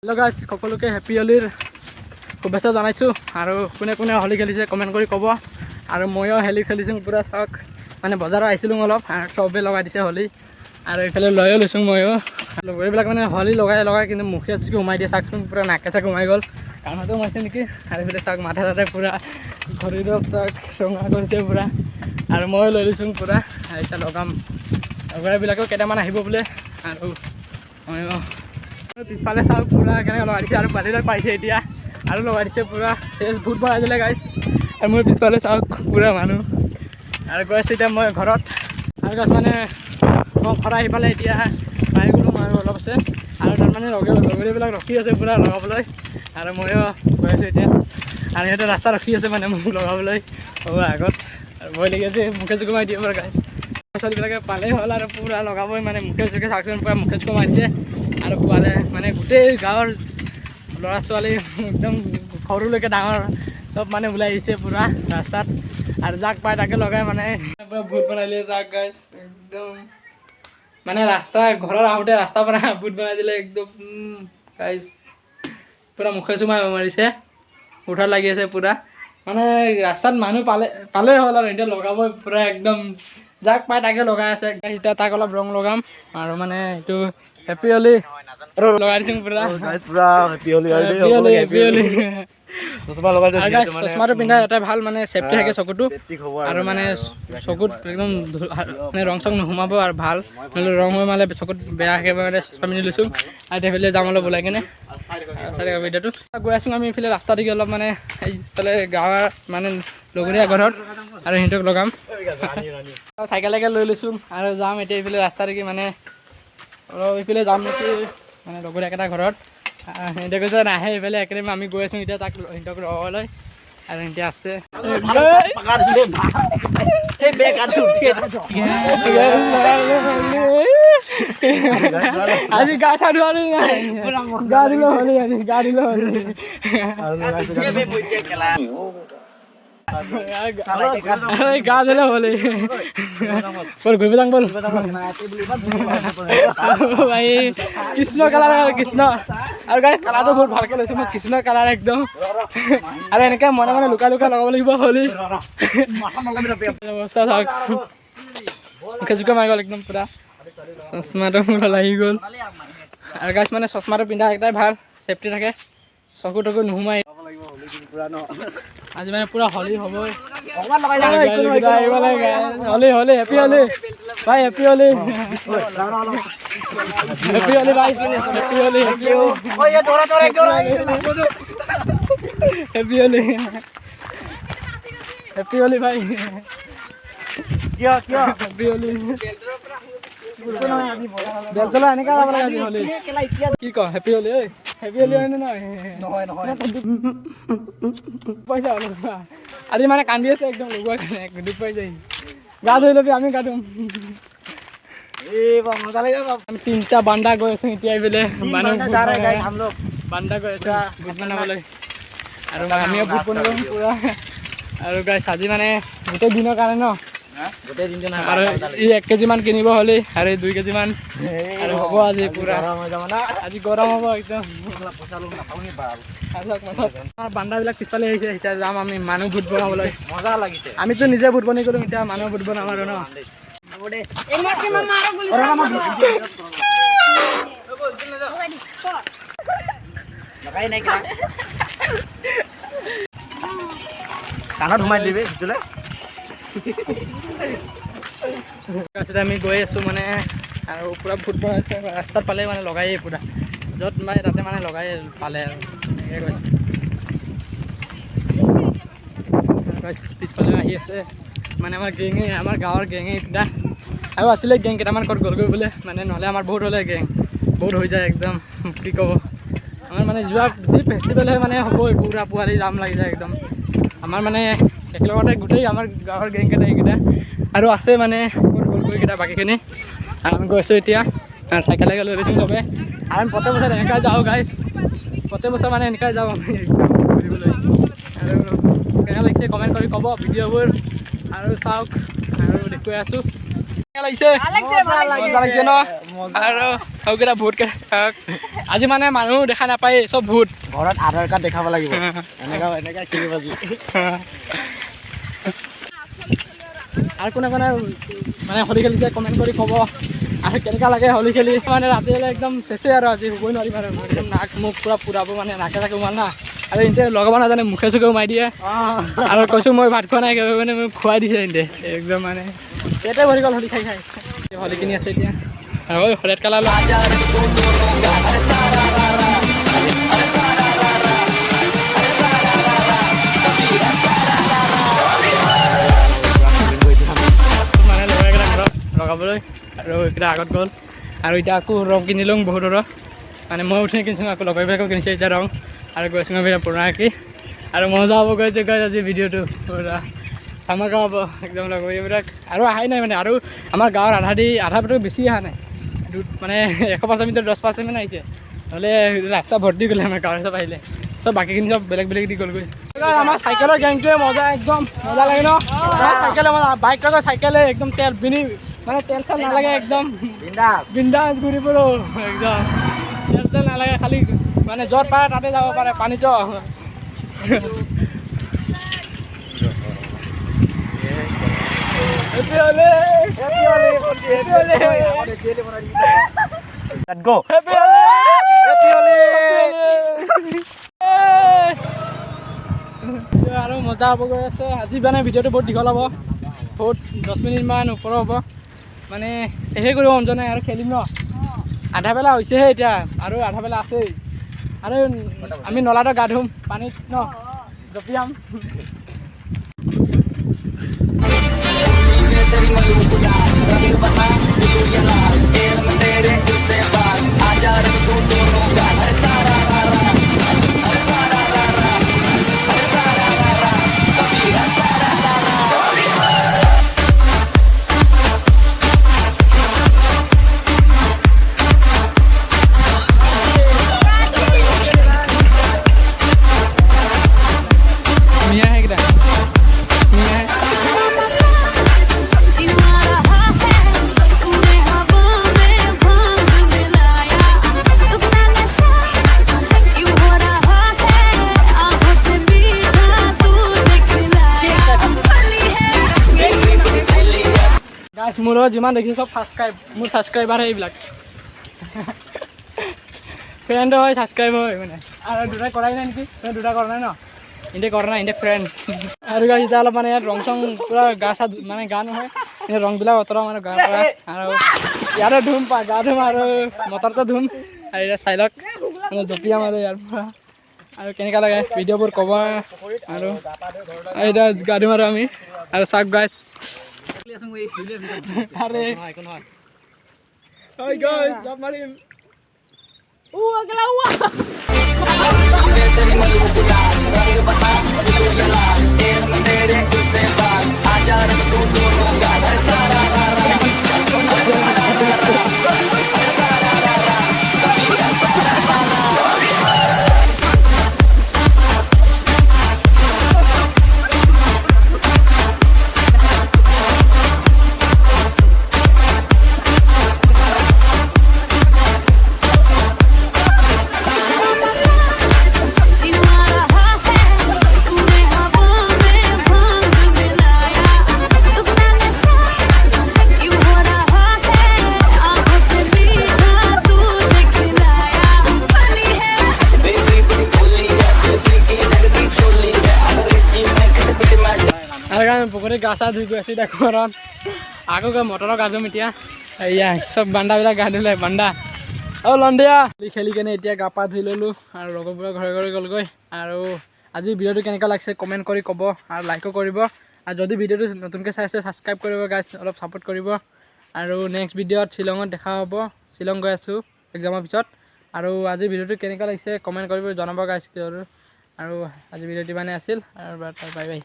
Hello' guys, সকলোকে happy হোলীৰ শুভেচ্ছা জনাইছোঁ। আৰু কোনে কোনে হোলী খেলিছে কমেণ্ট কৰি ক'ব। আৰু ময়ো হোলী খেলিছোঁ পূৰা চাওক, মানে বজাৰত আহিছিলোঁ অলপ আৰু চবেই লগাই দিছে হোলী। আৰু এইফালে লৈও লৈছোঁ ময়ো। লগৰবিলাক মানে হোলী লগাই কিন্তু মুখে চুখে সোমাই দিয়ে চাওকচোন, পূৰা নাকে চাকে সোমাই গ'ল, কাণতো সোমাইছে নেকি। আৰু এইফালে চাওক মাথা চাথা পূৰা শৰীৰক চাওক ৰঙা কৰিছে পূৰা। আৰু ময়ো লৈ লৈছোঁ পূৰা, এতিয়া লগাম। লগৰবিলাকেও কেইটামান আহিব বোলে। আৰু ময়ো পিছফালে চাওক পূৰা কেনেকৈ লগাই দিছে, আৰু বাহিৰত পাইছে এতিয়া আৰু লগাই দিছে পূৰা। ভূত বনাই দিলে গাইছ। আৰু মোৰ পিছফালে চাওক পূৰা মানুহ। আৰু গৈ আছোঁ এতিয়া মই ঘৰত। আৰু গাছ মানে মই ঘৰত আহি পালে এতিয়া মাৰি গ'লোঁ আৰু অলপ আছে। আৰু তাৰমানে লগৰীবিলাক ৰখি আছে পূৰা লগাবলৈ। আৰু ময়ো গৈ আছোঁ এতিয়া। আৰু সিহঁতে ৰাস্তা ৰখি আছে মানে মোক লগাবলৈ হ'ব আগত। আৰু ভয় লাগি আছে, মুখে চুখে মাৰি দিয়ে পূৰা গাইছ। ছোৱালীবিলাকে পালেই হ'ল আৰু পূৰা লগাবই, মানে মুখে চুখে চাওকচোন পূৰা মুখে চুখে মাৰিছে। আৰু পোৱালে মানে গোটেই গাঁৱৰ ল'ৰা ছোৱালী একদম সৰুলৈকে ডাঙৰ চব মানে ওলাই আহিছে পূৰা ৰাস্তাত। আৰু যাক পায় তাকে লগাই মানে পূৰা ভূত বনাই দিলে যাক গাইছ। একদম মানে ৰাস্তা ঘৰৰ আহোঁতে ৰাস্তাৰ পৰা ভূত বনাই দিলে একদম গাইছ। পূৰা মুখে চুমে মাৰিছে, উঠাত লাগি আছে পূৰা। মানে ৰাস্তাত মানুহ পালেই হ'ল আৰু এতিয়া লগাবই পূৰা একদম যাক পায় তাকে লগাই আছে। এতিয়া তাক অলপ ৰং লগাম আৰু মানে এইটো হেপী হোলী লগাই দিছোঁ পূৰা। চশমাটো পিন্ধা এটাই ভাল, মানে চেফটি থাকে চকুটো। আৰু মানে চকুত একদম মানে ৰং চং নোসোমাব আৰু ভাল, নহ'লে ৰং হৈ মালে চকুত বেয়া থাকে মানে চশমা পিন্ধি লৈছোঁ। আৰু সেইফালে যাম অলপ ওলাই কিনে ভিডিঅ'টো গৈ আছোঁ আমি এইফালে ৰাস্তা দিকে অলপ মানে এইফালে গাঁৱৰ মানে লগৰীয়া ঘৰত, আৰু সিহঁতক লগাম। চাইকেলকে লৈ লৈছোঁ আৰু যাম এতিয়া এইফালে ৰাস্তা দেখি মানে অলপ এইফালে যাম নেকি মানে লগৰীয়াকেইটা ঘৰত। সিহঁতে কৈছে নাহে এইফালে একেদিন আমি গৈ আছোঁ এতিয়া তাক সিহঁতক ৰ'বলৈ। আৰু সিহঁতে আছে আজি গা চা ধোৱা নাই, গা ধুলে হ'লে আজি গা ধুলে হ'লে গা ধুলে হ'লে বল ঘূৰিব যাম বল। ভাই কৃষ্ণ কালাৰ কৃষ্ণ, আৰু গাই কালাৰটো বহুত ভালকৈ লৈছোঁ মই, কৃষ্ণ কালাৰ একদম। আৰু এনেকৈ মনে মনে লুকাই লুকাই লগাব লাগিব হ'লি অৱস্থা চাওক, মুখে চুখে মাৰি গ'ল একদম পূৰা। চশমাটো পূৰা লাগি গ'ল। আৰু গাইছ মানে চশমাটো পিন্ধা এটাই ভাল, চেফটি থাকে, চকু তকু নোসোমাই। আজি মানে পূৰা হোলী হ'বই। হোলী হোলী হেপী হোলী ভাই, হেপী হোলী হেপী হোলী ভাই, happy Holi happy Holi happy Holi ভাই, হেপী হোলী। বেল চলা এনেকৈ যাব লাগে আজি হোলী। কি ক হেপী হোলী ঐ, হেপী হোলী হয় নে নহয়? পইচা আজি মানে কান্দি আছে একদম লগোৱা কাৰণে, দুখ পাই যায়। গা ধুই ল'বি, আমি গা ধুম। আমি 3টা বান্দা গৈ আছোঁ এতিয়া এইফালে মানুহ বান্দা গৈ আছোঁ ভূত বনাবলৈ। আৰু আমিও ভূত বনাব পূৰা। আৰু গাইছ আজি মানে গোটেই দিনৰ কাৰণে ন, আৰু ই 1 কেজিমান কিনিব হ'লে আৰু 2 কেজিমান আৰু হ'ব আজি পূৰা। আজি গৰম হ'ব একদম। আমাৰ বান্দাবিলাক পিছফালে আহিছে, এতিয়া যাম আমি মানুহ ভূত বনাবলৈ। মজা লাগিছে, আমিতো নিজে ভূত বনি গ'লোঁ, এতিয়া মানুহ ভূত বনাম আৰু ন। কাণত সোমাই দিবি আমি গৈ আছোঁ মানে, আৰু পূৰা ভূত বনাইছে ৰাস্তাত পালে মানে লগায়েই পূৰা, য'ত মানে তাতে মানে লগাই পালে আৰু এনেকৈ কৈছে। পিছফালে আহি আছে মানে আমাৰ গেঙে, আমাৰ গাঁৱৰ গেঙে এইকেইটা, আৰু আছিলে গেং কেইটামান ক'ত গ'লগৈ বোলে, মানে নহ'লে আমাৰ বহুত হ'লে গেং বহুত হৈ যায় একদম, কি ক'ব। আমাৰ মানে যি ফেষ্টিভেল হয় মানে হ'বই, পূৰা পোৱালি জাম লাগি যায় একদম। আমাৰ মানে একেলগতে গোটেই আমাৰ গাঁৱৰ গেংকেইটা এইকেইটা, আৰু আছে মানে ক'ত গ'লগৈকেইটা বাকীখিনি। আমি গৈছোঁ এতিয়া চাইকেলকে লৈ গৈছোঁ চবে। আৰু আমি প্ৰত্যেক বছৰ এনেকৈ যাওঁ গাইছ, প্ৰত্যেক বছৰ মানে এনেকৈ যাওঁ আমি ফুৰিবলৈ। আৰু কেনেকুৱা লাগিছে কমেণ্ট কৰি ক'ব ভিডিঅ'বোৰ, আৰু চাওক আৰু দেখুৱাই আছোঁ। লাগিছে ন, আৰু সৌকেইটা ভূত আজি মানে মানুহ দেখা নাপায় চব ভূত ঘৰত আধাৰ কাৰ্ড দেখাব লাগিব এনেকৈ খেলিব আৰু কোনে কোনে মানে হোলী খেলিছে কমেণ্ট কৰি ক'ব আৰু কেনেকুৱা লাগে হোলী খেলি মানে ৰাতি হ'লে একদম চেচে আৰু আজি হ'বই নোৱাৰিম আৰু একদম নাক মুখ পূৰা পুৰাব মানে নাকে চাকে সোমাল না আৰু ইহঁতে লগাব নাজানে মুখে চুখে সোমাই দিয়ে আৰু কৈছোঁ মই ভাত খোৱা নাই মানে মোক খুৱাই দিছে ইহঁতে একদম মানে ইয়াতে ভৰি গ'ল হোলী খাই খাই হোলী কিনি আছে এতিয়া আৰু ৰেড কালাৰ লগাবলৈ আৰু এইকেইটা আগত গ'ল আৰু এতিয়া আকৌ ৰং কিনিলোঁ বহুতৰৰ মানে মই উঠি কিনিছোঁ আকৌ লগৰ বিলাকেও কিনিছে এতিয়া ৰং আৰু গৈছোঁ বিৰাট পুৰণা কি আৰু মজা হ'ব গৈছে আজি ভিডিঅ'টো পুৰা ধামাকা হ'ব একদম লগৰবিলাক আৰু অহাই নাই মানে আৰু আমাৰ গাঁৱৰ আধাটো বেছি অহা নাই মানে 100% ভিতৰত 10% আহিছে নহ'লে ৰাস্তা ভৰ্তি গ'লে আমাৰ গাঁৱৰ চব আহিলে চব বাকীখিনি চব বেলেগ বেলেগ দি গ'লগৈ আমাৰ চাইকেলৰ গেংটোৱে মজা একদম মজা লাগে ন চাইকেলে মজা বাইক লগত চাইকেলে একদম তেল বিনি মানে তেল চেল নালাগে একদম বিন্দাছ ঘূৰি ফুৰোঁ একদম তেল চেল নালাগে খালি মানে য'ত পাৰে তাতে যাব পাৰে পানীটো আৰু মজা হ'ব গৈ আছে আজি মানে ভিডিঅ'টো বহুত দীঘল হ'ব বহুত 10 মিনিটমান ওপৰ হ'ব মানে শেষে কৰিব মন যোৱা নাই আৰু খেলিম ন আধা বেলা হৈছেহে এতিয়া আৰু আধা বেলা আছেই আৰু আমি নলাটো গা ধুম পানীত ন জঁপিয়াম মোৰ লগত যিমান দেখিছোঁ চব মোৰ ছাবস্ক্ৰাইবাৰ এইবিলাক ফ্ৰেণ্ডো হয় ছাবস্ক্ৰাইব হয় মানে আৰু দুটা কৰাই নাই নেকি দুটা কৰা নাই ন ইহঁতে কৰা নাই ইহঁতে ফ্ৰেণ্ড আৰু এতিয়া অলপ মানে ইয়াত ৰং চং পূৰা গা চা মানে গা নহয় ৰংবিলাক অতৰাও মানে গাৰ পৰা আৰু ইয়াতে ধুম গা ধুম আৰু মটৰটো ধুম আৰু এতিয়া চাই লওক মানে জঁপিয়াম আৰু ইয়াৰ পৰা আৰু কেনেকুৱা লাগে ভিডিঅ'বোৰ ক'ব আৰু এতিয়া গা ধুম আৰু আমি আৰু চাওক গাইছ আৰে Hi guys, jump marim. Agalawa. পুকুৰীত গা চা ধুই গৈ আছোঁ এতিয়া ঘৰত আকৌ গৈ মটৰৰ গা ধুম এতিয়া এয়া চব বান্দাবিলাক গা ধুলে বান্দা লণ্ডিয়া খেলি কেনে এতিয়া গা পা ধুই ল'লোঁ আৰু লগৰবোৰৰ ঘৰে ঘৰে গ'লগৈ আৰু আজি ভিডিঅ'টো কেনেকুৱা লাগিছে কমেণ্ট কৰি ক'ব আৰু লাইকো কৰিব আৰু যদি ভিডিঅ'টো নতুনকৈ চাইছে ছাবস্ক্ৰাইব কৰিব গাইছ অলপ ছাপোৰ্ট কৰিব আৰু নেক্সট ভিডিঅ'ত শ্বিলঙত দেখা হ'ব শ্বিলং গৈ আছোঁ এক্সামৰ পিছত আৰু আজি ভিডিঅ'টো কেনেকুৱা লাগিছে কমেণ্ট কৰিব জনাব গাইছ আৰু আজি ভিডিঅ'টো মানে আছিল আৰু বাই বাই